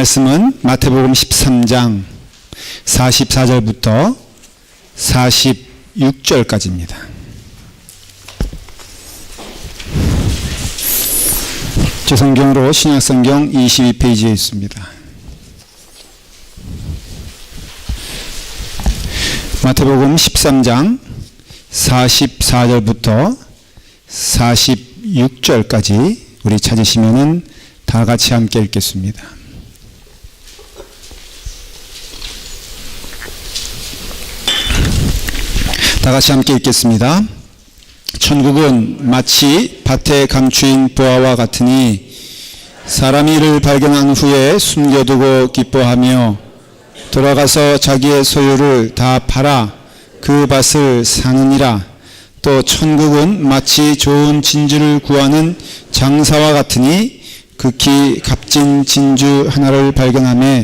말씀은 마태복음 13장 44절부터 46절까지입니다. 제 성경으로 신약성경 22페이지에 있습니다. 마태복음 13장 44절부터 46절까지 우리 찾으시면은 다 같이 함께 읽겠습니다. 다 같이 함께 읽겠습니다. 천국은 마치 밭에 감추인 보화와 같으니 사람이 이를 발견한 후에 숨겨두고 기뻐하며 돌아가서 자기의 소유를 다 팔아 그 밭을 사느니라. 또 천국은 마치 좋은 진주를 구하는 장사와 같으니 극히 값진 진주 하나를 발견하며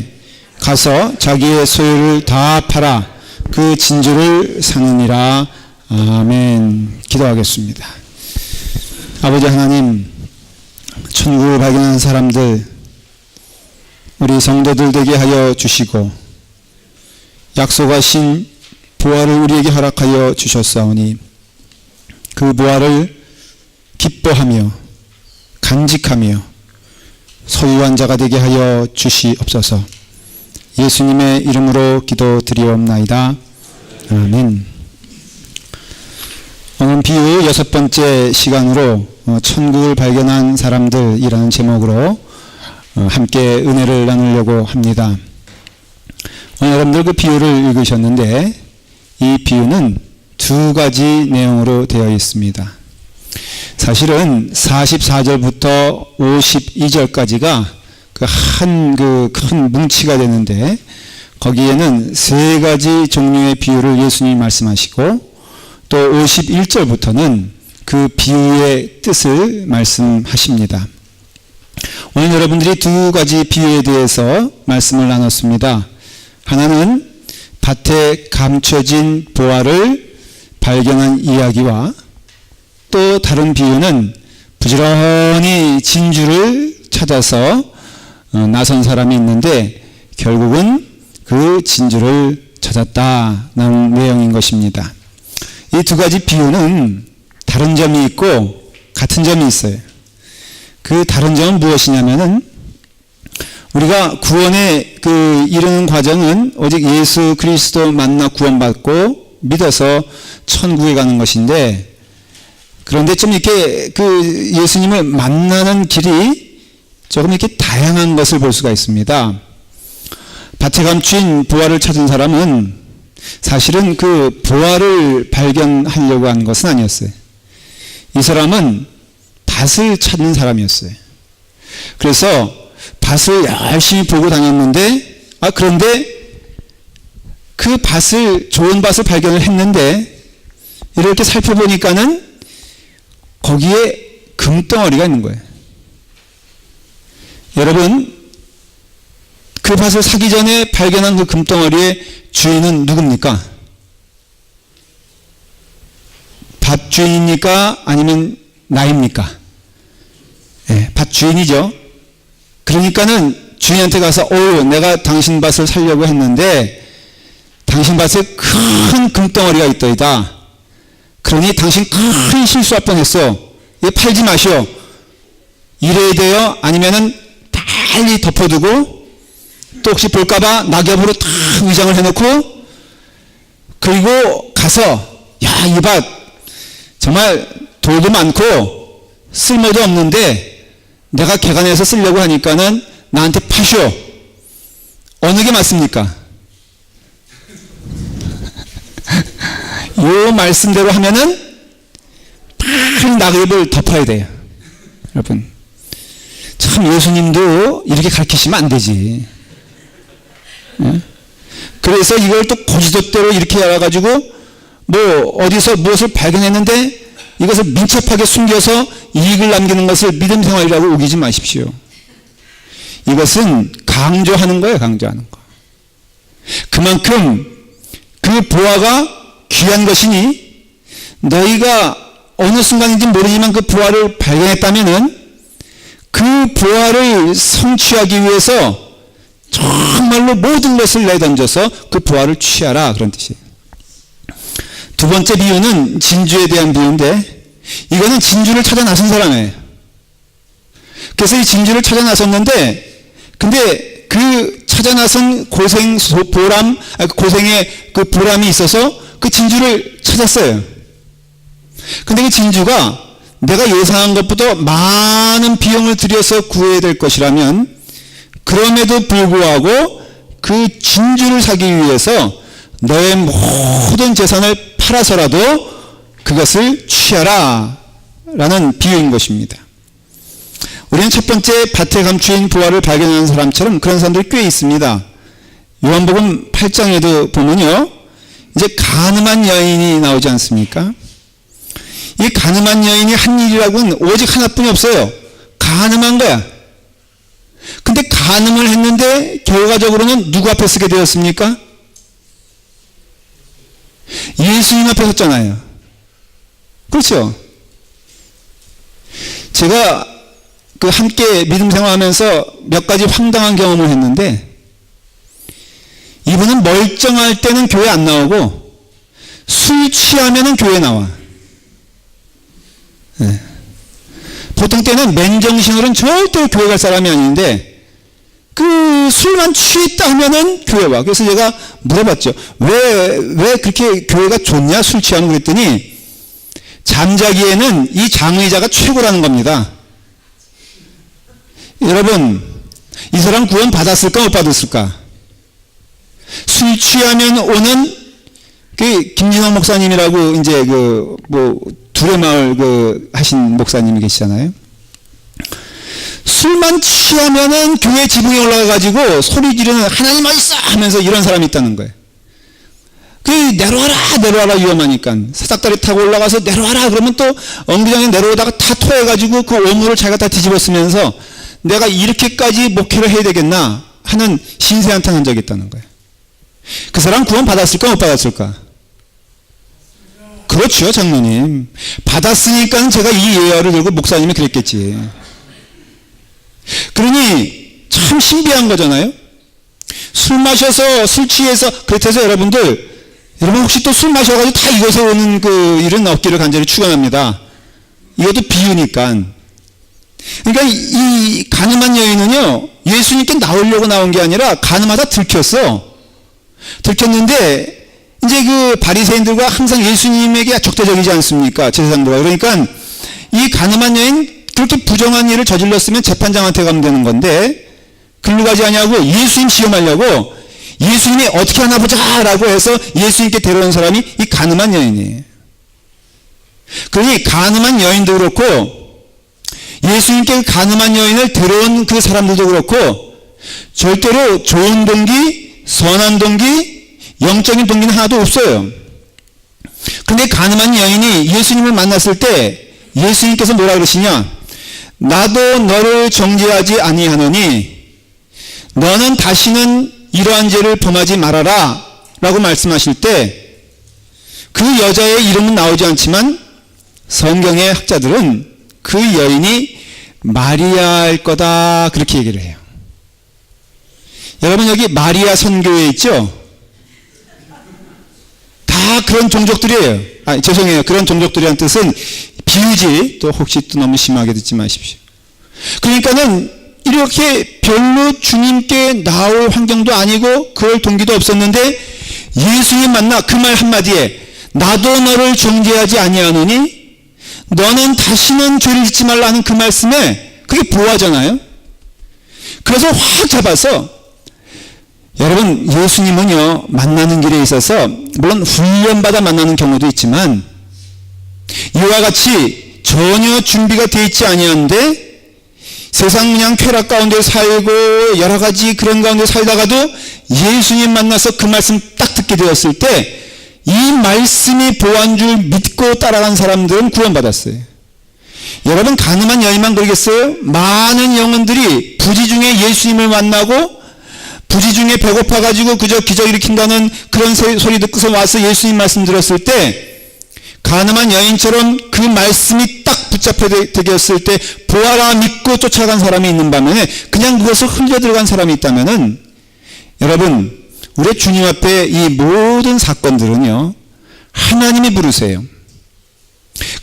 가서 자기의 소유를 다 팔아 그 진주를 사느니라. 아멘. 기도하겠습니다. 아버지 하나님, 천국을 발견한 사람들, 우리 성도들 되게 하여 주시고 약속하신 보화를 우리에게 허락하여 주셨사오니 그 보화를 기뻐하며 간직하며 소유한 자가 되게 하여 주시옵소서. 예수님의 이름으로 기도드리옵나이다. 아멘. 오늘 비유 6번째 시간으로 천국을 발견한 사람들이라는 제목으로 함께 은혜를 나누려고 합니다. 오늘 여러분들 그 비유를 읽으셨는데 이 비유는 두 가지 내용으로 되어 있습니다. 사실은 44절부터 52절까지가 그 큰 뭉치가 되는데 거기에는 세 가지 종류의 비유를 예수님이 말씀하시고 또 51절부터는 그 비유의 뜻을 말씀하십니다. 오늘 여러분들이 두 가지 비유에 대해서 말씀을 나눴습니다. 하나는 밭에 감춰진 보화를 발견한 이야기와 또 다른 비유는 부지런히 진주를 찾아서 나선 사람이 있는데 결국은 그 진주를 찾았다는 내용인 것입니다. 이 두 가지 비유는 다른 점이 있고 같은 점이 있어요. 그 다른 점은 무엇이냐면은 우리가 구원에 이르는 과정은 오직 예수 그리스도 만나 구원받고 믿어서 천국에 가는 것인데, 그런데 좀 이렇게 예수님을 만나는 길이 조금 이렇게 다양한 것을 볼 수가 있습니다. 밭에 감추인 보화를 찾은 사람은 사실은 그 보화를 발견하려고 한 것은 아니었어요. 이 사람은 밭을 찾는 사람이었어요. 그래서 밭을 열심히 보고 다녔는데, 그런데 그 좋은 밭을 발견을 했는데, 이렇게 살펴보니까는 거기에 금덩어리가 있는 거예요. 여러분, 그 밭을 사기 전에 발견한 그 금덩어리의 주인은 누굽니까? 밭 주인입니까? 아니면 나입니까? 네, 밭 주인이죠. 그러니까는 주인한테 가서 내가 당신 밭을 살려고 했는데 당신 밭에 큰 금덩어리가 있더이다. 그러니 당신 큰 실수할 뻔했어. 이거 팔지 마시오. 이래야 돼요? 아니면은 빨리 덮어두고 또 혹시 볼까봐 낙엽으로 탁 위장을 해놓고 그리고 가서 이 밭 정말 돌도 많고 쓸모도 없는데 내가 개간해서 쓰려고 하니까는 나한테 파쇼. 어느 게 맞습니까? 요 말씀대로 하면은 빨리 낙엽을 덮어야 돼요. 여러분, 참 예수님도 이렇게 가르치시면 안 되지. 그래서 이걸 또 고지도대로 이렇게 알아가지고 어디서 무엇을 발견했는데 이것을 민첩하게 숨겨서 이익을 남기는 것을 믿음 생활이라고 우기지 마십시오. 이것은 강조하는 거예요. 강조하는 거. 그만큼 그 보화가 귀한 것이니 너희가 어느 순간인지 모르지만 그 보화를 발견했다면은 그 보화를 성취하기 위해서 정말로 모든 것을 내던져서 그 부활을 취하라, 그런 뜻이에요. 두 번째 비유는 진주에 대한 비유인데, 이거는 진주를 찾아 나선 사람이에요. 그래서 이 진주를 찾아 나섰는데, 근데 그 찾아 나선 고생의 그 보람이 있어서 그 진주를 찾았어요. 근데 그 진주가 내가 예상한 것보다 많은 비용을 들여서 구해야 될 것이라면, 그럼에도 불구하고 그 진주를 사기 위해서 너의 모든 재산을 팔아서라도 그것을 취하라 라는 비유인 것입니다. 우리는 첫 번째 밭에 감추인 부활을 발견하는 사람처럼 그런 사람들이 꽤 있습니다. 요한복음 8장에도 보면요, 이제 간음한 여인이 나오지 않습니까? 이 간음한 여인이 한 일이라고는 오직 하나뿐이 없어요. 간음한 거야. 근데 간음을 했는데 결과적으로는 누구 앞에 서게 되었습니까? 예수님 앞에 섰잖아요. 그렇죠? 제가 그 함께 믿음 생활하면서 몇 가지 황당한 경험을 했는데, 이분은 멀쩡할 때는 교회 안 나오고 술 취하면은 교회 나와. 네. 보통 때는 맨정신으로는 절대 교회 갈 사람이 아닌데, 그 술만 취했다 하면은 교회 와. 그래서 제가 물어봤죠. 왜 그렇게 교회가 좋냐, 술 취하는, 그랬더니 잠자기에는 이 장의자가 최고라는 겁니다. 여러분, 이 사람 구원 받았을까 못 받았을까? 술 취하면 오는 그 김진영 목사님이라고 이제 그 뭐 두레마을 그 하신 목사님이 계시잖아요. 술만 취하면은 교회 지붕에 올라가가지고 소리 지르는 하나님 어디 있어 하면서 이런 사람이 있다는 거예요. 그 내려와라 위험하니까 사닥다리 타고 올라가서 내려와라 그러면 또 엉기장에 내려오다가 다 토해가지고 그 오물을 자기가 다 뒤집어 쓰면서 내가 이렇게까지 목회를 해야 되겠나 하는 신세한탄 한 적이 있다는 거예요. 그 사람 구원 받았을까 못 받았을까? 그렇죠, 장로님. 받았으니까 제가 이 예화를 들고 목사님이 그랬겠지. 그러니 참 신비한 거잖아요. 술 마셔서 술 취해서, 그래서 여러분 혹시 또 술 마셔가지고 다 이곳에 오는 그 일은 없기를 간절히 축원합니다. 이것도 비유니까. 그러니까 이 간음한 여인은요, 예수님께 나오려고 나온 게 아니라 간음하다 들켰는데 이제 그 바리새인들과 항상 예수님에게 적대적이지 않습니까? 제사장들과. 그러니까 이 간음한 여인, 그렇게 부정한 일을 저질렀으면 재판장한테 가면 되는 건데 글로 가지 않냐고 예수님 시험하려고 예수님이 어떻게 하나 보자라고 해서 예수님께 데려온 사람이 이 간음한 여인이에요. 그러니 간음한 여인도 그렇고 예수님께 간음한 여인을 데려온 그 사람들도 그렇고 절대로 좋은 동기, 선한 동기, 영적인 동기는 하나도 없어요. 근데 간음한 여인이 예수님을 만났을 때 예수님께서 뭐라 그러시냐? 나도 너를 정죄하지 아니하노니 너는 다시는 이러한 죄를 범하지 말아라 라고 말씀하실 때 그 여자의 이름은 나오지 않지만 성경의 학자들은 그 여인이 마리아일 거다 그렇게 얘기를 해요. 여러분 여기 마리아 선교회 있죠? 다 그런 종족들이에요. 죄송해요. 그런 종족들이라는 뜻은 비유지, 또 혹시 또 너무 심하게 듣지 마십시오. 그러니까는 이렇게 별로 주님께 나올 환경도 아니고 그럴 동기도 없었는데 예수님 만나 그 말 한마디에 나도 너를 정죄하지 아니하노니 너는 다시는 죄를 짓지 말라 하는 그 말씀에 그게 보호하잖아요. 그래서 확 잡아서 여러분 예수님은요 만나는 길에 있어서 물론 훈련받아 만나는 경우도 있지만 이와 같이 전혀 준비가 되어 있지 아니한데 세상 그냥 쾌락 가운데 살고 여러 가지 그런 가운데 살다가도 예수님 만나서 그 말씀 딱 듣게 되었을 때 이 말씀이 보호한 줄 믿고 따라간 사람들은 구원받았어요. 여러분 간음한 여인만 그러겠어요? 많은 영혼들이 부지 중에 예수님을 만나고 부지 중에 배고파가지고 그저 기적 일으킨다는 그런 소리 듣고서 와서 예수님 말씀 들었을 때 간음한 여인처럼 그 말씀이 딱 붙잡혀 되었을 때 보아라 믿고 쫓아간 사람이 있는 반면에 그냥 그것을 흘려 들어간 사람이 있다면은 여러분, 우리 주님 앞에 이 모든 사건들은요, 하나님이 부르세요.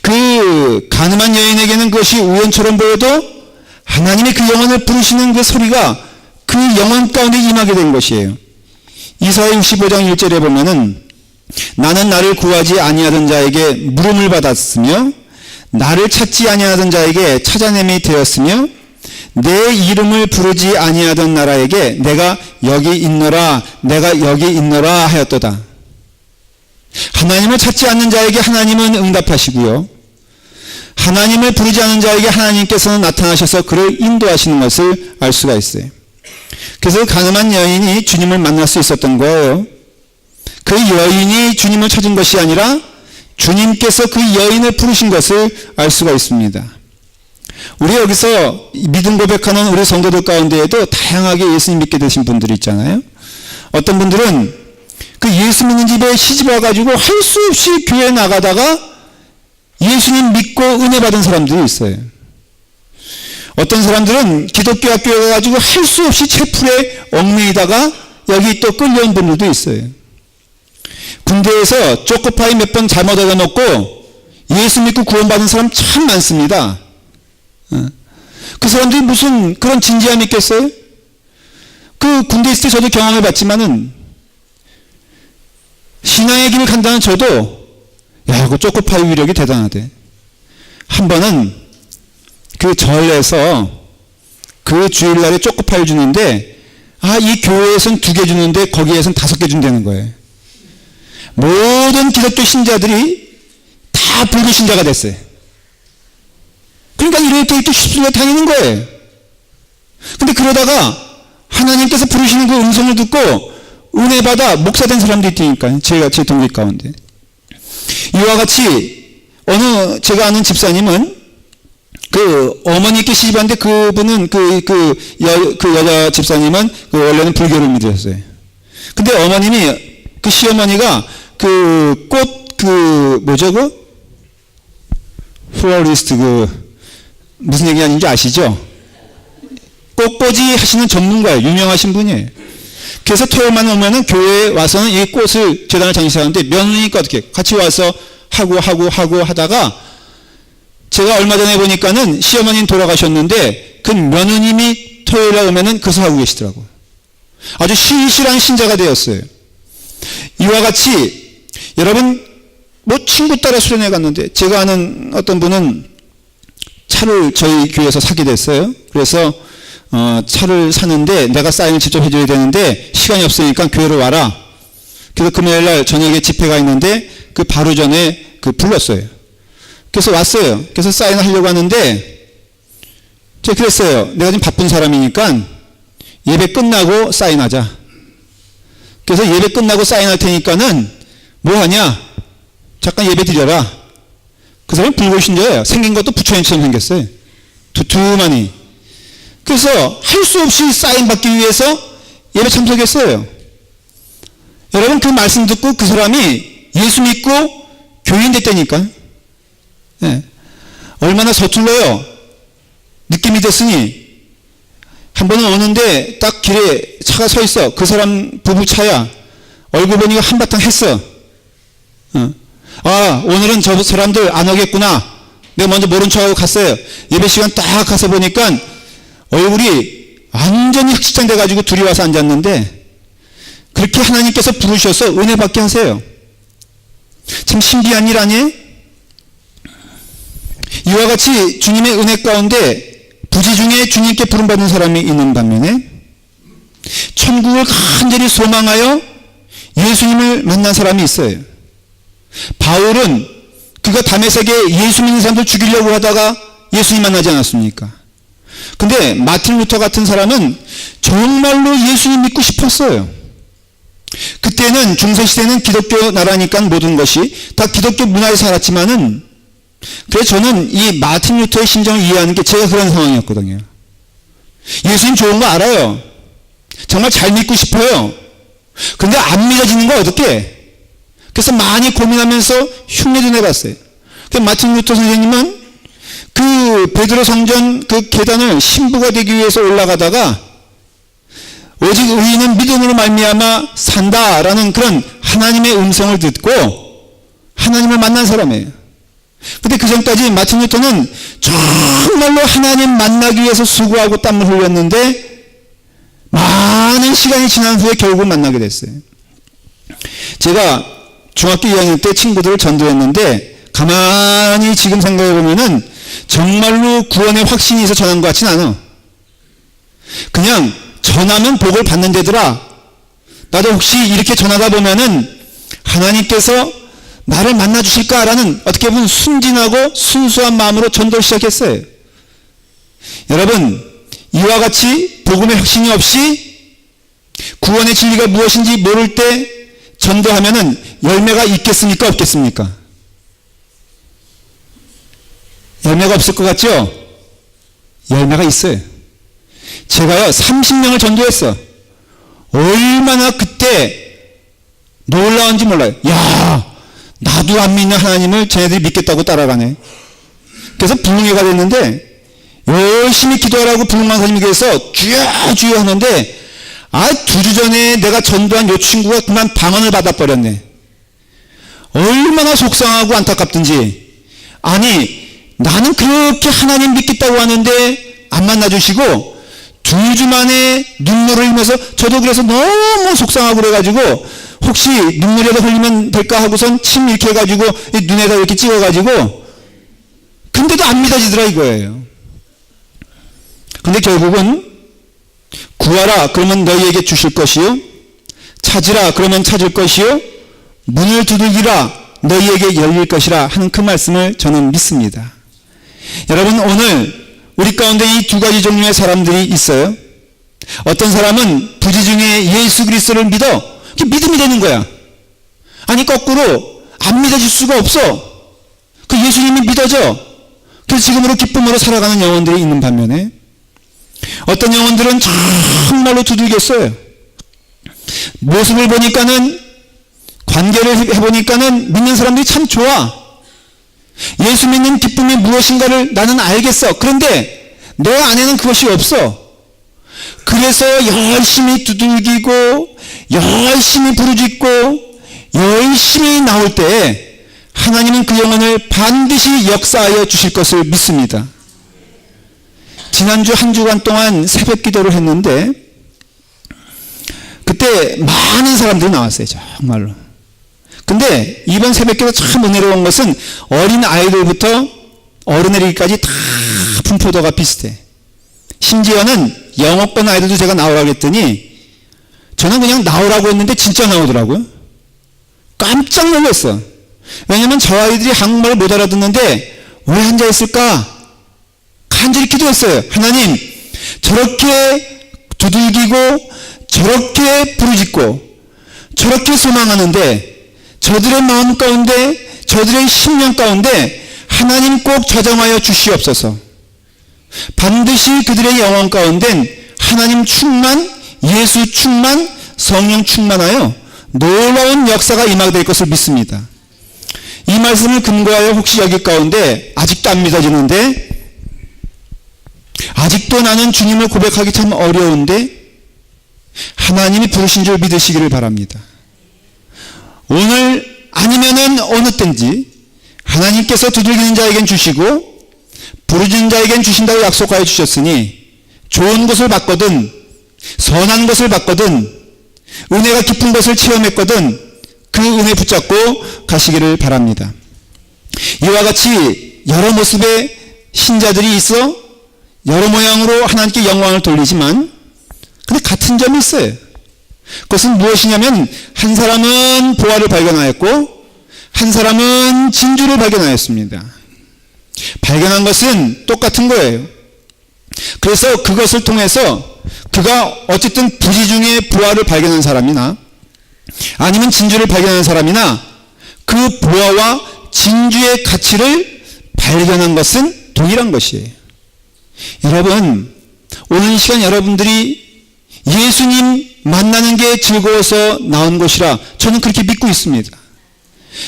그 가늠한 여인에게는 그것이 우연처럼 보여도 하나님이 그 영혼을 부르시는 그 소리가 그 영혼 가운데 임하게 된 것이에요. 이사야 65장 1절에 보면은 나는 나를 구하지 아니하던 자에게 물음을 받았으며 나를 찾지 아니하던 자에게 찾아냄이 되었으며 내 이름을 부르지 아니하던 나라에게 내가 여기 있노라 내가 여기 있노라 하였도다. 하나님을 찾지 않는 자에게 하나님은 응답하시고요, 하나님을 부르지 않는 자에게 하나님께서는 나타나셔서 그를 인도하시는 것을 알 수가 있어요. 그래서 가늠한 여인이 주님을 만날 수 있었던 거예요. 그 여인이 주님을 찾은 것이 아니라 주님께서 그 여인을 부르신 것을 알 수가 있습니다. 우리 여기서 믿음 고백하는 우리 성도들 가운데에도 다양하게 예수님 믿게 되신 분들이 있잖아요. 어떤 분들은 그 예수 믿는 집에 시집 와가지고 할 수 없이 교회 나가다가 예수님 믿고 은혜 받은 사람들이 있어요. 어떤 사람들은 기독교 학교에 가가지고 할 수 없이 채플에 얽매이다가 여기 또 끌려온 분들도 있어요. 군대에서 초코파이 몇 번 잘못 얻어놓고 예수 믿고 구원받은 사람 참 많습니다. 그 사람들이 무슨 그런 진지함이 있겠어요? 그 군대 있을 때 저도 경험해봤지만은 신앙의 길을 간다는 저도 야, 그 초코파이 위력이 대단하대. 한 번은 그 절에서 그 주일날에 초코파이를 주는데 이 교회에서는 2개 주는데 거기에서는 5개 준다는 거예요. 모든 기독교 신자들이 다 불교 신자가 됐어요. 그러니까 이렇게 쉽게 다니는 거예요. 근데 그러다가 하나님께서 부르시는 그 음성을 듣고 은혜 받아 목사 된 사람도 있다니까요. 제 동기 가운데. 이와 같이 제가 아는 집사님은 그 어머니께 시집왔는데 그분은 그 여자 집사님은 원래는 불교를 믿으셨어요. 근데 어머님이 그 시어머니가 플로리스트 무슨 얘기 하는지 아시죠? 꽃꽂이 하시는 전문가예요. 유명하신 분이에요. 그래서 토요일만 오면은 교회에 와서는 이 꽃을 재단을 장식하는데 며느리니까 어떻게 같이 와서 하고 하다가 제가 얼마 전에 보니까는 시어머니는 돌아가셨는데 그 며느님이 토요일에 오면은 그것을 하고 계시더라고요. 아주 신실한 신자가 되었어요. 이와 같이 여러분 친구 따라 수련회 갔는데 제가 아는 어떤 분은 차를 저희 교회에서 사게 됐어요. 그래서 차를 사는데 내가 사인을 직접 해줘야 되는데 시간이 없으니까 교회로 와라. 그래서 금요일날 저녁에 집회가 있는데 그 바로 전에 불렀어요. 그래서 왔어요. 그래서 사인을 하려고 하는데 제가 그랬어요. 내가 지금 바쁜 사람이니까 예배 끝나고 사인하자. 그래서 예배 끝나고 사인할 테니까는 뭐 하냐? 잠깐 예배 드려라. 그 사람이 불교신자예요. 생긴 것도 부처님처럼 생겼어요. 두툼하니. 그래서 할 수 없이 사인 받기 위해서 예배 참석했어요. 여러분 그 말씀 듣고 그 사람이 예수 믿고 교인 됐다니까. 네. 얼마나 서툴러요. 늦게 믿었으니. 한 번은 오는데 딱 길에 차가 서 있어. 그 사람 부부 차야. 얼굴 보니까 한바탕 했어. 오늘은 저 사람들 안 오겠구나. 내가 먼저 모른 척하고 갔어요. 예배 시간 딱 가서 보니까 얼굴이 완전히 흑시장 돼가지고 둘이 와서 앉았는데 그렇게 하나님께서 부르셔서 은혜 받게 하세요. 참 신기한 일 아니에요? 이와 같이 주님의 은혜 가운데 부지 중에 주님께 부름받은 사람이 있는 반면에 천국을 간절히 소망하여 예수님을 만난 사람이 있어요. 바울은 그가 다메섹에 예수 믿는 사람들 죽이려고 하다가 예수님 만나지 않았습니까? 근데 마틴 루터 같은 사람은 정말로 예수님 믿고 싶었어요. 그때는 중세시대는 기독교 나라니까 모든 것이 다 기독교 문화에 살았지만은 그래서 저는 이 마틴 루터의 심정을 이해하는 게 제가 그런 상황이었거든요. 예수님 좋은 거 알아요. 정말 잘 믿고 싶어요. 근데 안 믿어지는 거 어떻게? 그래서 많이 고민하면서 흉내도 내봤어요. 마틴 루터 선생님은 그 베드로 성전 그 계단을 신부가 되기 위해서 올라가다가 오직 의인은 믿음으로 말미암아 산다라는 그런 하나님의 음성을 듣고 하나님을 만난 사람이에요. 근데 그 전까지 마틴 루터는 정말로 하나님 만나기 위해서 수고하고 땀을 흘렸는데 많은 시간이 지난 후에 결국 만나게 됐어요. 제가 중학교 2학년 때 친구들을 전도했는데 가만히 지금 생각해 보면은 정말로 구원의 확신이 있어 전한 것 같진 않아. 그냥 전하면 복을 받는 데더라. 나도 혹시 이렇게 전하다 보면은 하나님께서 나를 만나 주실까라는 어떻게 보면 순진하고 순수한 마음으로 전도를 시작했어요. 여러분, 이와 같이 복음의 확신이 없이 구원의 진리가 무엇인지 모를 때 전도하면은 열매가 있겠습니까? 없겠습니까? 열매가 없을 것 같죠? 열매가 있어요. 제가요 30명을 전도했어. 얼마나 그때 놀라운지 몰라요. 야, 나도 안 믿는 하나님을 쟤네들이 믿겠다고 따라가네. 그래서 불능회가 됐는데 열심히 기도하라고 불능만 사님께서 주여 주여 하는데 2주 전에 내가 전도한 요 친구가 그만 방언을 받아버렸네. 얼마나 속상하고 안타깝든지. 아니 나는 그렇게 하나님 믿겠다고 하는데 안 만나주시고 2주 만에 눈물을 흘리면서 저도 그래서 너무 속상하고 그래가지고 혹시 눈물이라도 흘리면 될까 하고선 침 이렇게 해가지고 눈에다 이렇게 찍어가지고 근데도 안 믿어지더라 이거예요. 근데 결국은 구하라 그러면 너희에게 주실 것이요 찾으라 그러면 찾을 것이요 문을 두들기라 너희에게 열릴 것이라 하는 그 말씀을 저는 믿습니다. 여러분 오늘 우리 가운데 이 2가지 종류의 사람들이 있어요. 어떤 사람은 부지 중에 예수 그리스도를 믿어 믿음이 되는 거야. 아니 거꾸로 안 믿어질 수가 없어. 그 예수님이 믿어져. 그래서 지금으로 기쁨으로 살아가는 영혼들이 있는 반면에 어떤 영혼들은 정말로 두들겼어요. 모습을 보니까는 관계를 해보니까는 믿는 사람들이 참 좋아. 예수 믿는 기쁨이 무엇인가를 나는 알겠어. 그런데 내 안에는 그것이 없어. 그래서 열심히 두들기고 열심히 부르짖고 열심히 나올 때 하나님은 그 영혼을 반드시 역사하여 주실 것을 믿습니다. 지난주 한 주간 동안 새벽 기도를 했는데 그때 많은 사람들이 나왔어요. 정말로. 근데 이번 새벽 기도 참 은혜로운 것은 어린 아이들부터 어른애기까지 다 분포도가 비슷해. 심지어는 영어권 아이들도 제가 나오라고 했더니 저는 그냥 나오라고 했는데 진짜 나오더라고요. 깜짝 놀랐어. 왜냐면 저 아이들이 한국말을 못 알아듣는데 왜 앉아있을까? 간절히 기도했어요. 하나님, 저렇게 두들기고 저렇게 부르짖고 저렇게 소망하는데 저들의 마음 가운데 저들의 심령 가운데 하나님 꼭 저장하여 주시옵소서. 반드시 그들의 영혼 가운데는 하나님 충만, 예수 충만, 성령 충만하여 놀라운 역사가 임하게 될 것을 믿습니다. 이 말씀을 근거하여 혹시 여기 가운데 아직도 안 믿어지는데 아직도 나는 주님을 고백하기 참 어려운데 하나님이 부르신 줄 믿으시기를 바랍니다. 오늘 아니면은 어느 때인지 하나님께서 두들기는 자에겐 주시고 부르짖는 자에겐 주신다고 약속하여 주셨으니 좋은 것을 받거든 선한 것을 받거든 은혜가 깊은 것을 체험했거든 그 은혜 붙잡고 가시기를 바랍니다. 이와 같이 여러 모습의 신자들이 있어 여러 모양으로 하나님께 영광을 돌리지만 근데 같은 점이 있어요. 그것은 무엇이냐면 한 사람은 보화를 발견하였고 한 사람은 진주를 발견하였습니다. 발견한 것은 똑같은 거예요. 그래서 그것을 통해서 그가 어쨌든 부지 중에 보화를 발견한 사람이나 아니면 진주를 발견한 사람이나 그 보화와 진주의 가치를 발견한 것은 동일한 것이에요. 여러분, 오늘 이 시간 여러분들이 예수님 만나는 게 즐거워서 나온 것이라 저는 그렇게 믿고 있습니다.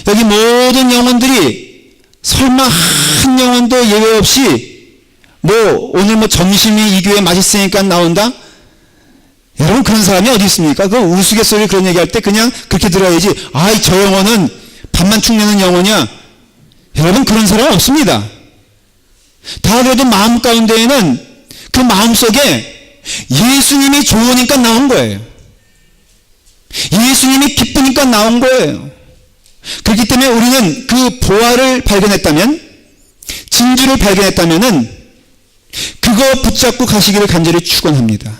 여기 모든 영혼들이 설마 한 영혼도 예외 없이 오늘 점심이 이 교회 맛있으니까 나온다? 여러분, 그런 사람이 어디 있습니까? 그 우스갯소리 그런 얘기할 때 그냥 그렇게 들어야지. 아이, 저 영혼은 밥만 축내는 영혼이야. 여러분, 그런 사람 없습니다. 다 그래도 마음 가운데에는 그 마음 속에 예수님이 좋으니까 나온 거예요. 예수님이 기쁘니까 나온 거예요. 그렇기 때문에 우리는 그 보화를 발견했다면, 진주를 발견했다면은 그거 붙잡고 가시기를 간절히 축원합니다.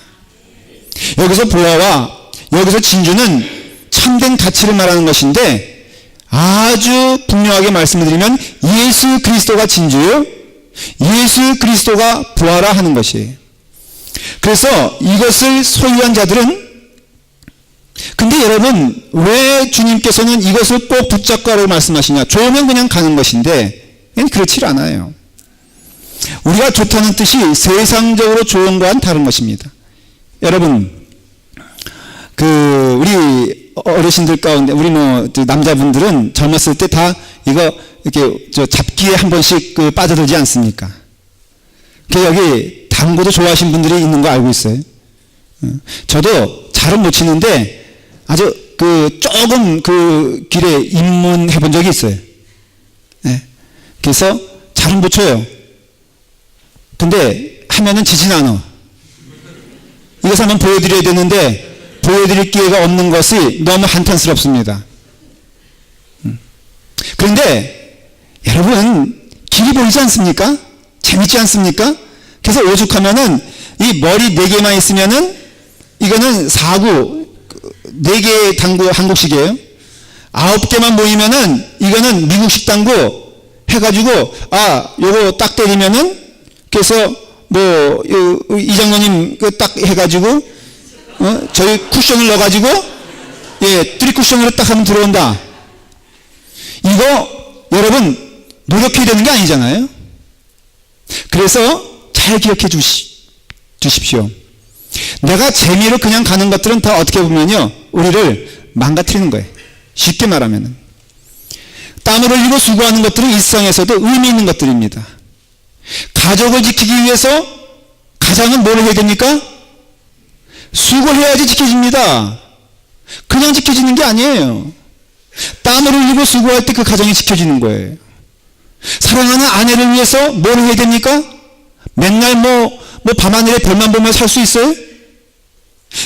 여기서 보화와 여기서 진주는 참된 가치를 말하는 것인데, 아주 분명하게 말씀을 드리면 예수 그리스도가 진주요, 예수 그리스도가 보화라 하는 것이에요. 그래서 이것을 소유한 자들은, 근데 여러분, 왜 주님께서는 이것을 꼭 붙잡고 하라고 말씀하시냐? 좋으면 그냥 가는 것인데, 그렇지 않아요. 우리가 좋다는 뜻이 세상적으로 좋은 거와는 다른 것입니다. 여러분, 우리 어르신들 가운데, 우리 남자분들은 젊었을 때 다 이거 이렇게 잡기에 한 번씩 빠져들지 않습니까? 여기 당구도 좋아하시는 분들이 있는 거 알고 있어요. 저도 잘은 못 치는데 아주 조금 길에 입문해 본 적이 있어요. 네. 그래서 잘은 못 쳐요. 근데 하면은 지진 않아. 이것을 한번 보여드려야 되는데 보여드릴 기회가 없는 것이 너무 한탄스럽습니다. 그런데 여러분, 길이 보이지 않습니까? 재밌지 않습니까? 그래서 오죽하면은 이 머리 4개만 있으면은 이거는 4구, 4개의 당구 한국식이에요. 9개만 모이면은 이거는 미국식 당구 해가지고, 요거 딱 때리면은, 그래서 이장로님 딱 해가지고, 저희 쿠션을 넣어가지고, 예, 3쿠션으로 딱 하면 들어온다. 이거 여러분 노력해야 되는 게 아니잖아요. 그래서 잘 기억해 주십시오. 내가 재미로 그냥 가는 것들은 다 어떻게 보면요, 우리를 망가뜨리는 거예요. 쉽게 말하면 땀을 흘리고 수고하는 것들은 일상에서도 의미 있는 것들입니다. 가족을 지키기 위해서 가장은 뭘 해야 됩니까? 수고해야지 지켜집니다. 그냥 지켜지는 게 아니에요. 땀을 흘리고 수고할 때 그 가정이 지켜지는 거예요. 사랑하는 아내를 위해서 뭘 해야 됩니까? 맨날 밤하늘에 별만 보며 살 수 있어요?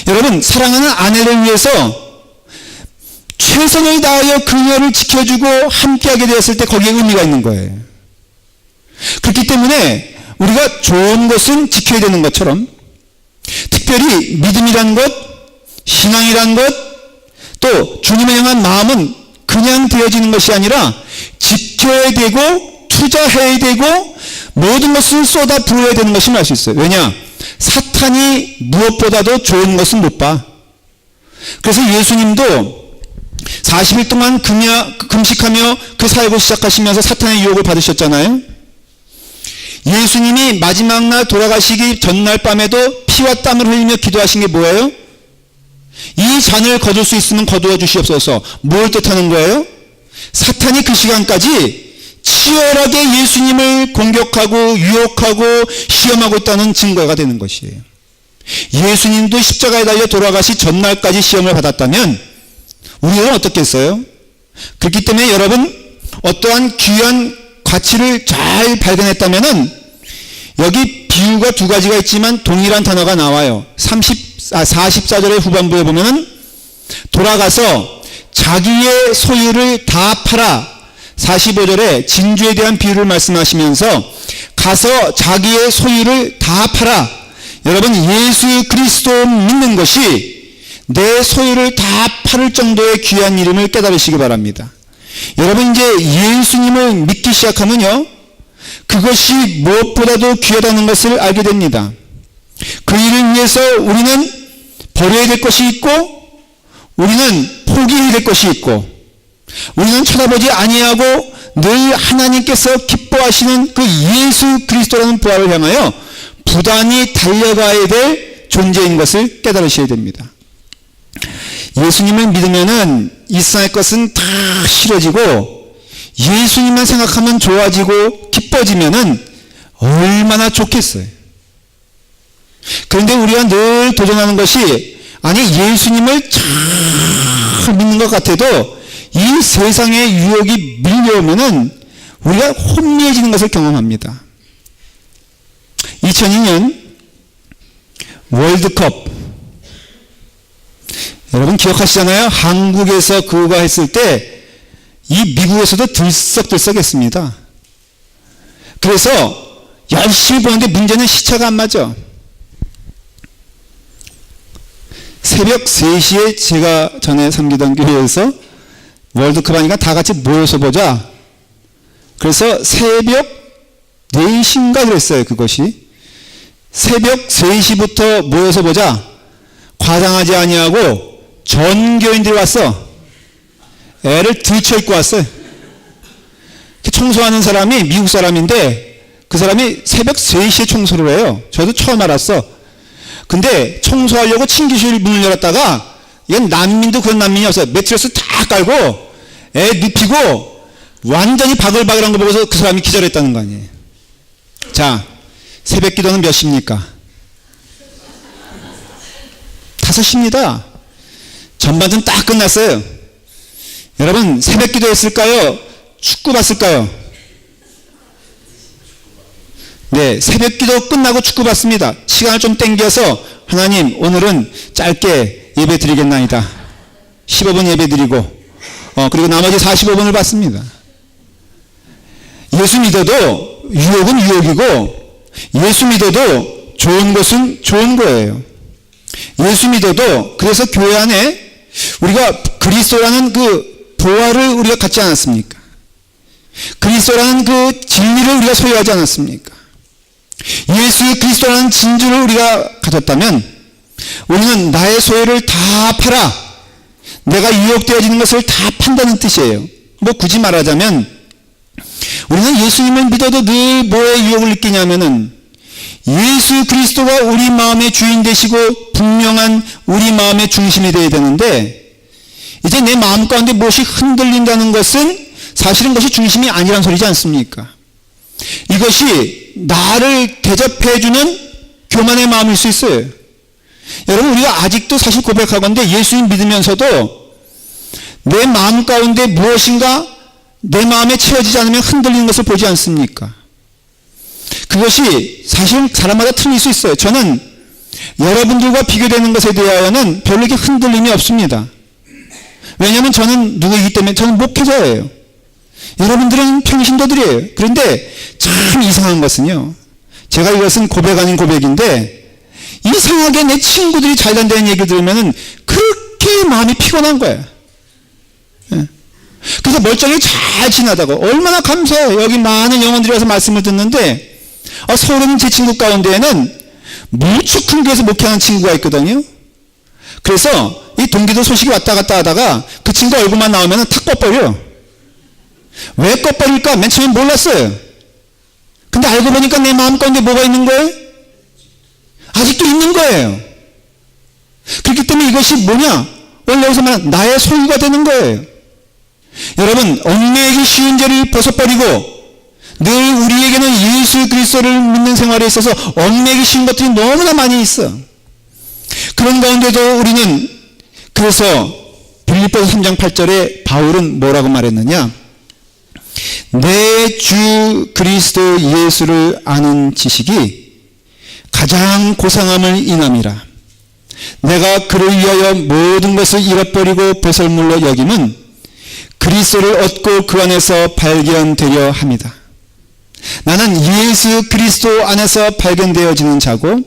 여러분, 사랑하는 아내를 위해서 최선을 다하여 그녀를 지켜주고 함께하게 되었을 때 거기에 의미가 있는 거예요. 그렇기 때문에 우리가 좋은 것은 지켜야 되는 것처럼, 특별히 믿음이란 것, 신앙이란 것, 또 주님을 향한 마음은 그냥 되어지는 것이 아니라 지켜야 되고 투자해야 되고 모든 것을 쏟아 부어야 되는 것임을 알 수 있어요. 왜냐? 사탄이 무엇보다도 좋은 것은 못 봐. 그래서 예수님도 40일 동안 금식하며 그 사역을 시작하시면서 사탄의 유혹을 받으셨잖아요. 예수님이 마지막 날 돌아가시기 전날 밤에도 피와 땀을 흘리며 기도하신 게 뭐예요? 이 잔을 거둘 수 있으면 거두어 주시옵소서. 뭘 뜻하는 거예요? 사탄이 그 시간까지 치열하게 예수님을 공격하고 유혹하고 시험하고 있다는 증거가 되는 것이에요. 예수님도 십자가에 달려 돌아가시 전날까지 시험을 받았다면 우리는 어떻겠어요? 그렇기 때문에 여러분, 어떠한 귀한 가치를 잘 발견했다면은 여기 비유가 2가지가 있지만 동일한 단어가 나와요. 44절의 후반부에 보면은 돌아가서 자기의 소유를 다 팔아, 45절에 진주에 대한 비유를 말씀하시면서 가서 자기의 소유를 다 팔아. 여러분, 예수 그리스도 믿는 것이 내 소유를 다 팔을 정도의 귀한 이름을 깨달으시기 바랍니다. 여러분, 이제 예수님을 믿기 시작하면요, 그것이 무엇보다도 귀하다는 것을 알게 됩니다. 그 일을 위해서 우리는 버려야 될 것이 있고, 우리는 포기해야 될 것이 있고, 우리는 쳐다보지 아니하고 늘 하나님께서 기뻐하시는 그 예수 그리스도라는 부활을 향하여 부단히 달려가야 될 존재인 것을 깨달으셔야 됩니다. 예수님을 믿으면은 이 세상의 것은 다 싫어지고 예수님만 생각하면 좋아지고 기뻐지면은 얼마나 좋겠어요. 그런데 우리가 늘 도전하는 것이 아니 예수님을 잘 믿는 것 같아도 이 세상의 유혹이 밀려오면은 우리가 혼미해지는 것을 경험합니다. 2002년 월드컵 여러분 기억하시잖아요. 한국에서 그거 했을 때 이 미국에서도 들썩들썩했습니다. 그래서 열심히 보는데 문제는 시차가 안 맞아. 새벽 3시에 제가 전에 섬기던 교회에서 월드컵 하니까 다 같이 모여서 보자. 그래서 새벽 4시인가 그랬어요. 그것이 새벽 3시부터 모여서 보자. 과장하지 아니하고 전 교인들이 왔어. 애를 들쳐입고 왔어요. 청소하는 사람이 미국 사람인데 그 사람이 새벽 3시에 청소를 해요. 저도 처음 알았어. 근데 청소하려고 침기실 문을 열었다가 이건 난민도 그런 난민이 없어요. 매트리스 다 깔고 애 눕히고 완전히 바글바글한 거 보고서 그 사람이 기절했다는 거 아니에요. 자, 새벽 기도는 몇 시입니까? 5시입니다. 전반전 딱 끝났어요. 여러분 새벽 기도 했을까요? 축구 봤을까요? 네, 새벽 기도 끝나고 축구 봤습니다. 시간을 좀 땡겨서 하나님 오늘은 짧게 예배 드리겠나이다. 15분 예배 드리고 그리고 나머지 45분을 봤습니다. 예수 믿어도 유혹은 유혹이고 예수 믿어도 좋은 것은 좋은 거예요. 예수 믿어도 그래서 교회 안에 우리가 그리스도라는 그 보화를 우리가 갖지 않았습니까? 그리스도라는 그 진리를 우리가 소유하지 않았습니까? 예수 그리스도라는 진주를 우리가 가졌다면 우리는 나의 소유를 다 팔아 내가 유혹되어지는 것을 다 판다는 뜻이에요. 뭐 굳이 말하자면 우리는 예수님을 믿어도 늘 뭐에 유혹을 느끼냐면은 예수 그리스도가 우리 마음의 주인 되시고 분명한 우리 마음의 중심이 되어야 되는데 이제 내 마음 가운데 무엇이 흔들린다는 것은 사실은 그것이 중심이 아니란 소리지 않습니까? 이것이 나를 대접해주는 교만의 마음일 수 있어요. 여러분 우리가 아직도 사실 고백하건대 예수님 믿으면서도 내 마음 가운데 무엇인가 내 마음에 채워지지 않으면 흔들리는 것을 보지 않습니까? 그것이 사실 사람마다 틀릴 수 있어요. 저는 여러분들과 비교되는 것에 대하여는 별로 이렇게 흔들림이 없습니다. 왜냐하면 저는 누구이기 때문에 저는 목회자예요. 여러분들은 평신도들이에요. 그런데 참 이상한 것은요. 제가 이것은 고백 아닌 고백인데 이상하게 내 친구들이 잘 된다는 얘기를 들으면 그렇게 마음이 피곤한 거예요. 그래서 멀쩡히 잘 지나다가 얼마나 감사해요. 여기 많은 영혼들이 와서 말씀을 듣는데 서울에 있는 제 친구 가운데에는 무척 큰 교회에서 목회하는 친구가 있거든요. 그래서 이 동기도 소식이 왔다 갔다 하다가 그 친구 얼굴만 나오면 탁 꺼버려. 왜 꺼버릴까? 맨 처음에 몰랐어요. 근데 알고 보니까 내 마음 가운데 뭐가 있는 거예요? 아직도 있는 거예요. 그렇기 때문에 이것이 뭐냐? 오늘 여기서 말하는 나의 소유가 되는 거예요. 여러분 얽매이기 쉬운 죄를 벗어버리고 늘 우리에게는 예수 그리스도를 믿는 생활에 있어서 얽매이기 쉬운 것들이 너무나 많이 있어. 그런 가운데도 우리는 그래서 빌립보서 3장 8절에 바울은 뭐라고 말했느냐? 내 주 그리스도 예수를 아는 지식이 가장 고상함을 인함이라. 내가 그를 위하여 모든 것을 잃어버리고 배설물로 여김은 그리스도를 얻고 그 안에서 발견되려 합니다. 나는 예수 그리스도 안에서 발견되어지는 자고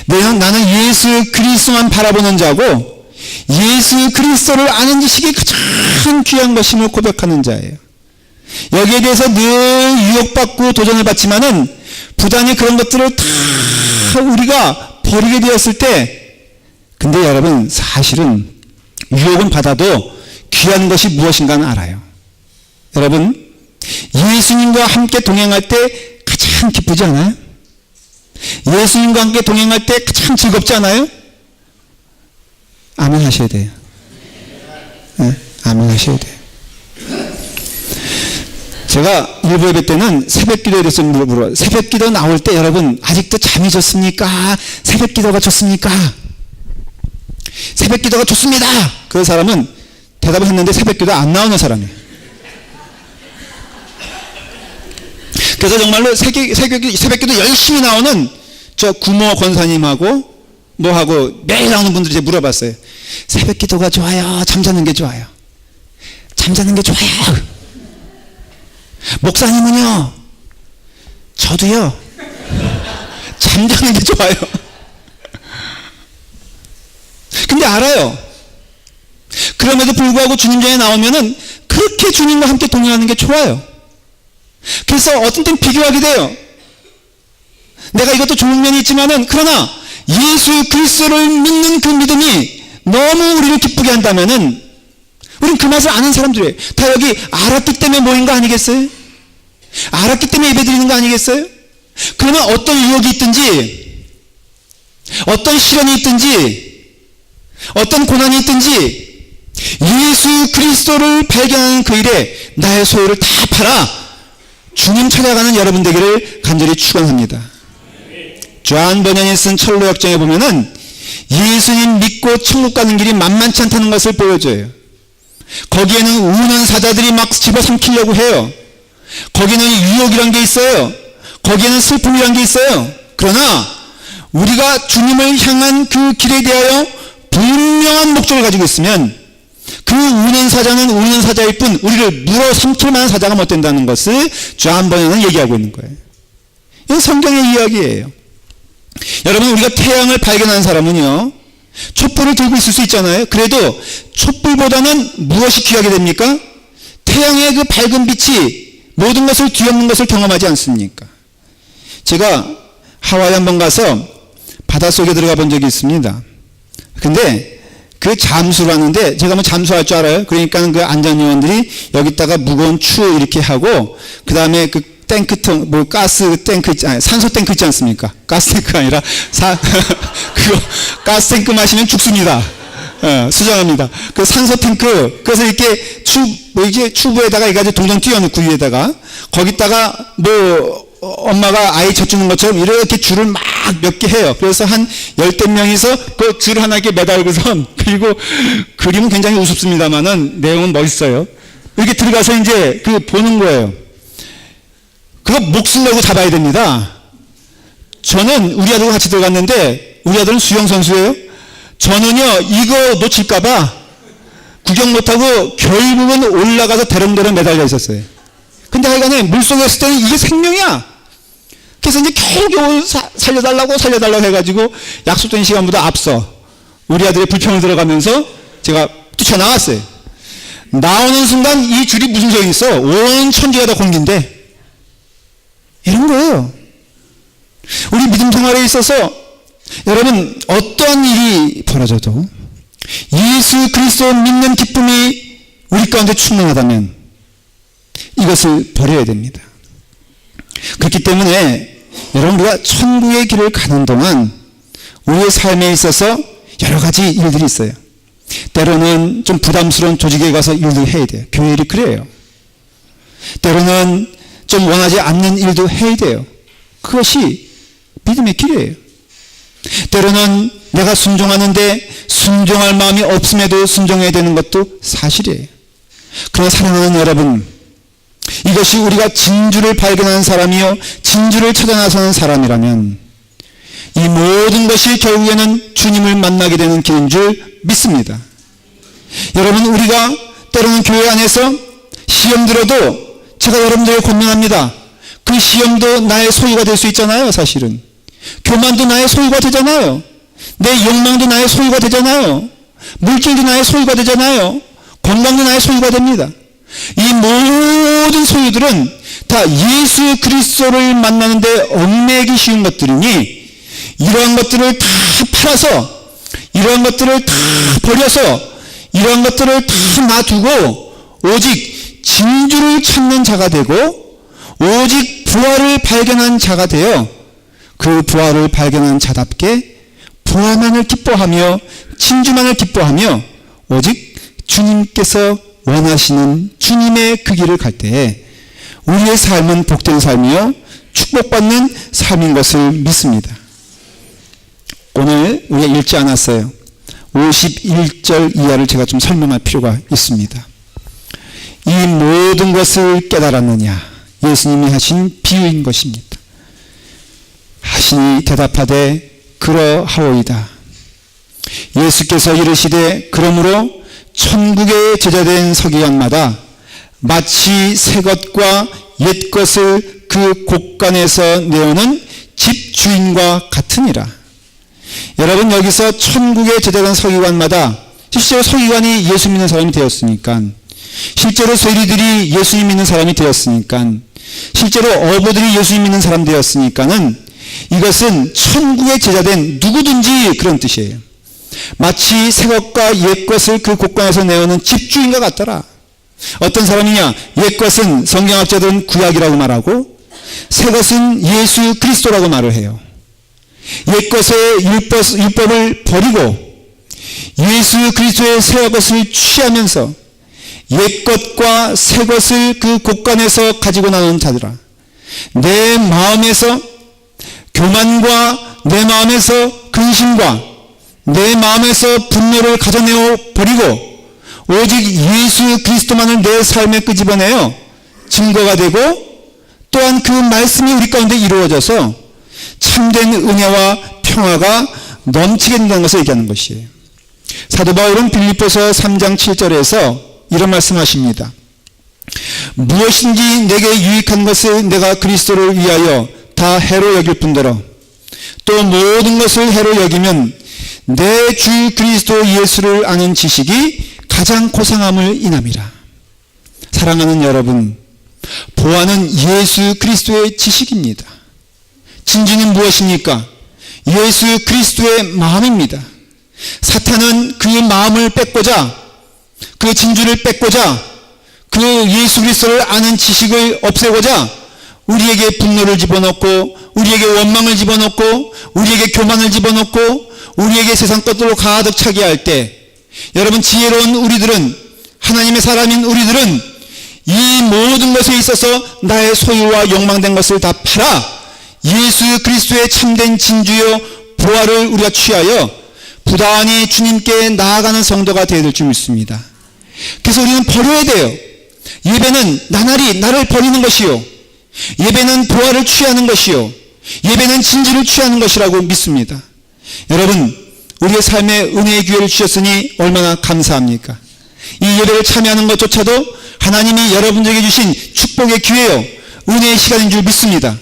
나는 예수 그리스도만 바라보는 자고 예수 그리스도를 아는 지식이 가장 귀한 것임을 고백하는 자예요. 여기에 대해서 늘 유혹받고 도전을 받지만은 부단히 그런 것들을 다 우리가 버리게 되었을 때 근데 여러분 사실은 유혹은 받아도 귀한 것이 무엇인가는 알아요. 여러분 예수님과 함께 동행할 때 가장 기쁘지 않아요? 예수님과 함께 동행할 때 가장 즐겁지 않아요? 아멘 하셔야 돼요. 네? 아멘 하셔야 돼요. 제가 일부 예배 때는 새벽 기도에 대해서 물어보러 새벽 기도 나올 때 여러분 아직도 잠이 좋습니까? 새벽 기도가 좋습니까? 새벽 기도가 좋습니다. 그 사람은 대답을 했는데 새벽 기도 안 나오는 사람이에요. 그래서 정말로 새벽 기도 열심히 나오는 저 구모 권사님하고 뭐하고 매일 나오는 분들이 이제 물어봤어요. 새벽 기도가 좋아요? 잠자는 게 좋아요? 잠자는 게 좋아요. 목사님은요? 저도요. 잠자는 게 좋아요. 근데 알아요. 그럼에도 불구하고 주님 전에 나오면은 그렇게 주님과 함께 동행하는 게 좋아요. 그래서 어떤 땐 비교하게 돼요. 내가 이것도 좋은 면이 있지만은 그러나 예수 그리스도를 믿는 그 믿음이 너무 우리를 기쁘게 한다면은 우린 그 맛을 아는 사람들이에요. 다 여기 알았기 때문에 모인 거 아니겠어요? 알았기 때문에 예배 드리는 거 아니겠어요? 그러면 어떤 유혹이 있든지 어떤 시련이 있든지 어떤 고난이 있든지 예수 그리스도를 발견하는 그 일에 나의 소유를 다 팔아 주님 찾아가는 여러분 되기를 간절히 축원합니다. 존 버년이 쓴 철로 역정에 보면은 예수님 믿고 천국 가는 길이 만만치 않다는 것을 보여줘요. 거기에는 우는 사자들이 막 집어삼키려고 해요. 거기는 유혹이란 게 있어요. 거기에는 슬픔이란 게 있어요. 그러나 우리가 주님을 향한 그 길에 대하여 분명한 목적을 가지고 있으면 그 우는 사자는 우는 사자일 뿐 우리를 물어삼킬 만한 사자가 못 된다는 것을 존 버년은 얘기하고 있는 거예요. 이건 성경의 이야기예요. 여러분, 우리가 태양을 발견한 사람은요, 촛불을 들고 있을 수 있잖아요. 그래도 촛불보다는 무엇이 귀하게 됩니까? 태양의 그 밝은 빛이 모든 것을 뒤엎는 것을 경험하지 않습니까? 제가 하와이 한번 가서 바닷속에 들어가 본 적이 있습니다. 근데 그 잠수를 하는데 제가 뭐 잠수할 줄 알아요. 그러니까 그 안전요원들이 여기다가 무거운 추 이렇게 하고 그 다음에 그 탱크통, 뭐 가스 탱크 아니 산소 탱크 있지 않습니까? 가스 탱크가 아니라 그거 가스 탱크 마시면 죽습니다. 수정합니다. 그 산소 탱크, 그래서 이렇게 이게 추부에다가 이거 동전 띄워놓고 위에다가 거기다가 뭐 엄마가 아이 젖주는 것처럼 이렇게 줄을 막 몇 개 해요. 그래서 한 10대 명이서 그 줄 하나 이렇게 매달고선, 그리고 그림은 굉장히 우습습니다만은 내용은 멋있어요. 이렇게 들어가서 이제 그 보는 거예요. 그거 목숨 걸고 잡아야 됩니다. 저는 우리 아들과 같이 들어갔는데 우리 아들은 수영선수예요. 저는요 이거 놓칠까봐 구경 못하고 결국은 올라가서 대롱대롱 매달려 있었어요. 근데 하여간에 물속에 있을 때는 이게 생명이야. 그래서 이제 겨우겨우 살려달라고 해가지고 약속된 시간보다 앞서 우리 아들의 불평을 들어가면서 제가 뛰쳐나왔어요. 나오는 순간 이 줄이 무슨 소용이 있어? 온 천지가 다 공기인데. 이런 거예요. 우리 믿음 생활에 있어서 여러분 어떠한 일이 벌어져도 예수 그리스도 믿는 기쁨이 우리 가운데 충만하다면 이것을 버려야 됩니다. 그렇기 때문에 여러분 우리가 천국의 길을 가는 동안 우리의 삶에 있어서 여러 가지 일들이 있어요. 때로는 좀 부담스러운 조직에 가서 일을 해야 돼요. 교회 일이 그래요. 때로는 좀 원하지 않는 일도 해야 돼요. 그것이 믿음의 길이에요. 때로는 내가 순종하는데 순종할 마음이 없음에도 순종해야 되는 것도 사실이에요. 그러나 사랑하는 여러분, 이것이 우리가 진주를 발견하는 사람이요 진주를 찾아 나서는 사람이라면 이 모든 것이 결국에는 주님을 만나게 되는 길인 줄 믿습니다. 여러분, 우리가 때로는 교회 안에서 시험 들어도 제가 여러분들에게 권면합니다. 그 시험도 나의 소유가 될 수 있잖아요. 사실은 교만도 나의 소유가 되잖아요. 내 욕망도 나의 소유가 되잖아요. 물질도 나의 소유가 되잖아요. 건강도 나의 소유가 됩니다. 이 모든 소유들은 다 예수 그리스도를 만나는데 얽매기 쉬운 것들이니 이러한 것들을 다 팔아서 이러한 것들을 다 버려서 이러한 것들을 다 놔두고 오직 진주를 찾는 자가 되고 오직 부활을 발견한 자가 되어 그 부활을 발견한 자답게 부활만을 기뻐하며 진주만을 기뻐하며 오직 주님께서 원하시는 주님의 그 길을 갈 때에 우리의 삶은 복된 삶이요 축복받는 삶인 것을 믿습니다. 오늘 우리가 읽지 않았어요. 51절 이하를 제가 좀 설명할 필요가 있습니다. 이 모든 것을 깨달았느냐? 예수님이 하신 비유인 것입니다. 하시니 대답하되 그러하오이다. 예수께서 이르시되 그러므로 천국에 제자된 서기관마다 마치 새 것과 옛 것을 그 곳간에서 내오는 집주인과 같으니라. 여러분, 여기서 천국에 제자된 서기관마다, 실제로 서기관이 예수 믿는 사람이 되었으니까, 실제로 세리들이 예수님 믿는 사람이 되었으니까, 실제로 어부들이 예수님 믿는 사람 되었으니까는 이것은 천국에 제자된 누구든지 그런 뜻이에요. 마치 새 것과 옛 것을 그 곳간에서 내오는 집주인과 같더라. 어떤 사람이냐? 옛 것은 성경학자들은 구약이라고 말하고, 새 것은 예수 그리스도라고 말을 해요. 옛 것의 율법을 버리고 예수 그리스도의 새 것을 취하면서 옛 것과 새 것을 그 곳간에서 가지고 나오는 자들아, 내 마음에서 교만과 내 마음에서 근심과 내 마음에서 분노를 가져내어 버리고 오직 예수 그리스도만을 내 삶에 끄집어내어 증거가 되고, 또한 그 말씀이 우리 가운데 이루어져서 참된 은혜와 평화가 넘치게 된다는 것을 얘기하는 것이에요. 사도 바울은 빌립보서 3장 7절에서 이런 말씀하십니다. 무엇인지 내게 유익한 것을 내가 그리스도를 위하여 다 해로 여길 뿐더러 또 모든 것을 해로 여기면 내 주 그리스도 예수를 아는 지식이 가장 고상함을 인함이라. 사랑하는 여러분, 보아는 예수 그리스도의 지식입니다. 진주는 무엇입니까? 예수 그리스도의 마음입니다. 사탄은 그 마음을 뺏고자, 그 진주를 뺏고자, 그 예수 그리스도를 아는 지식을 없애고자 우리에게 분노를 집어넣고, 우리에게 원망을 집어넣고, 우리에게 교만을 집어넣고, 우리에게 세상 것들로 가득 차게 할 때, 여러분, 지혜로운 우리들은, 하나님의 사람인 우리들은 이 모든 것에 있어서 나의 소유와 욕망된 것을 다 팔아 예수 그리스도의 참된 진주요 보화를 우리가 취하여 부단히 주님께 나아가는 성도가 되어야 될 줄 믿습니다. 그래서 우리는 버려야 돼요. 예배는 나날이 나를 버리는 것이요, 예배는 보화를 취하는 것이요, 예배는 진주를 취하는 것이라고 믿습니다. 여러분, 우리의 삶에 은혜의 기회를 주셨으니 얼마나 감사합니까? 이 예배를 참여하는 것조차도 하나님이 여러분들에게 주신 축복의 기회요, 은혜의 시간인 줄 믿습니다.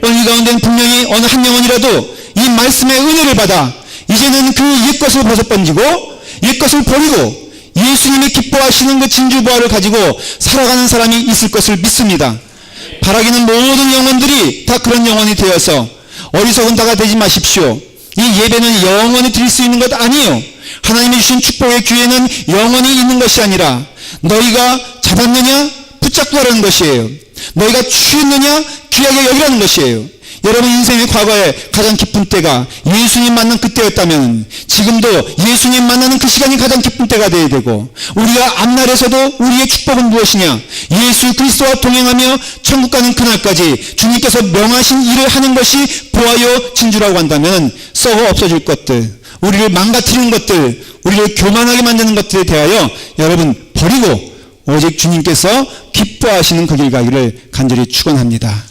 오늘 이 가운데는 분명히 어느 한 영혼이라도 이 말씀의 은혜를 받아 이제는 그 옛것을 벗어던지고 옛것을 버리고 예수님이 기뻐하시는 그 진주보화를 가지고 살아가는 사람이 있을 것을 믿습니다. 바라기는 모든 영혼들이 다 그런 영혼이 되어서 어리석은 자가 되지 마십시오. 이 예배는 영원히 드릴 수 있는 것 아니에요. 하나님이 주신 축복의 기회는 영원히 있는 것이 아니라 너희가 잡았느냐 붙잡고 가라는 것이에요. 너희가 취했느냐 귀하게 여기라는 것이에요. 여러분 인생의 과거에 가장 기쁜 때가 예수님 만난 그때였다면 지금도 예수님 만나는 그 시간이 가장 기쁜 때가 되어야 되고, 우리가 앞날에서도 우리의 축복은 무엇이냐? 예수 그리스도와 동행하며 천국 가는 그날까지 주님께서 명하신 일을 하는 것이 보아요 진주라고 한다면 썩어 없어질 것들, 우리를 망가뜨리는 것들, 우리를 교만하게 만드는 것들에 대하여 여러분 버리고 오직 주님께서 기뻐하시는 그 길 가기를 간절히 축원합니다.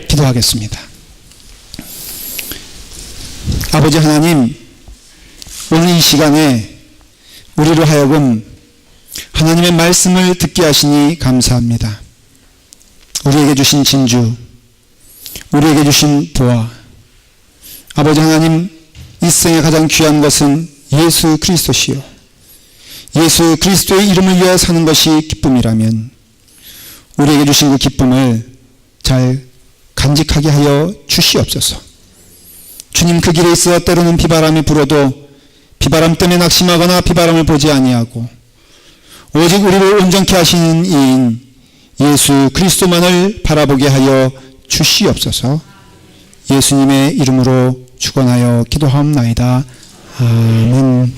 기도하겠습니다. 아버지 하나님, 오늘 이 시간에 우리로 하여금 하나님의 말씀을 듣게 하시니 감사합니다. 우리에게 주신 진주, 우리에게 주신 보화, 아버지 하나님, 이 생에 가장 귀한 것은 예수 그리스도시요, 예수 그리스도의 이름을 위하여 사는 것이 기쁨이라면 우리에게 주신 그 기쁨을 잘 간직하게 하여 주시옵소서. 주님, 그 길에 있어 때로는 비바람이 불어도 비바람 때문에 낙심하거나 비바람을 보지 아니하고 오직 우리를 온전케 하시는 이인 예수 그리스도만을 바라보게 하여 주시옵소서. 예수님의 이름으로 축원하여 기도하옵나이다. 아멘.